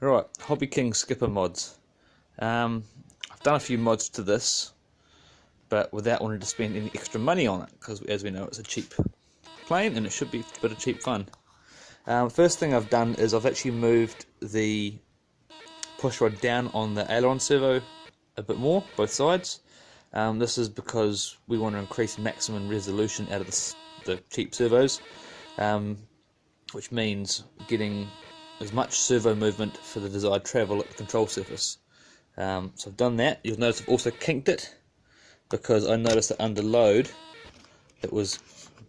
Right, Hobby King skipper mods. I've done a few mods to this, but without wanting to spend any extra money on it, because as we know it's a cheap plane and it should be a bit of cheap fun. First thing I've done is I've actually moved the push rod down on the aileron servo a bit more, both sides. This is because we want to increase maximum resolution out of the cheap servos, which means getting as much servo movement for the desired travel at the control surface. So I've done that. You'll notice I've also kinked it because I noticed that under load it was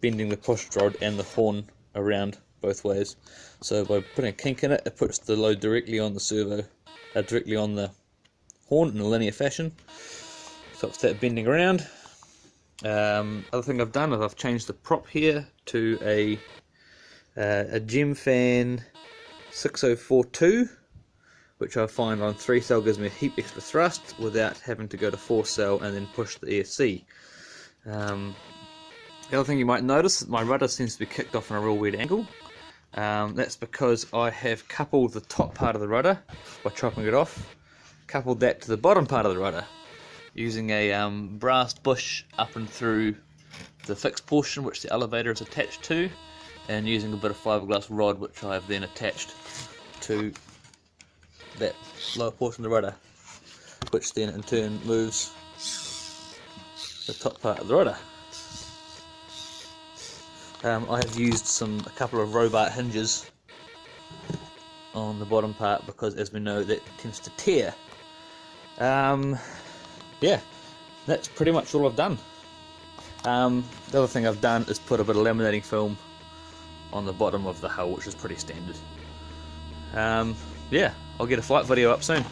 bending the push rod and the horn around both ways. So by putting a kink in it, it puts the load directly on the servo, directly on the horn in a linear fashion. Stops that bending around. Other thing I've done is I've changed the prop here to a Gemfan 6042, which I find on 3-cell gives me a heap extra thrust without having to go to 4-cell and then push the ESC. The other thing you might notice is my rudder seems to be kicked off in a real weird angle. That's because I have coupled the top part of the rudder by chopping it off, coupled that to the bottom part of the rudder using a brass bush up and through the fixed portion which the elevator is attached to, and using a bit of fiberglass rod which I have then attached to that lower portion of the rudder, which then in turn moves the top part of the rudder. I have used a couple of Robart hinges on the bottom part because, as we know, that tends to tear. Yeah, that's pretty much all I've done. The other thing I've done is put a bit of laminating film on the bottom of the hull, which is pretty standard. Yeah, I'll get a flight video up soon.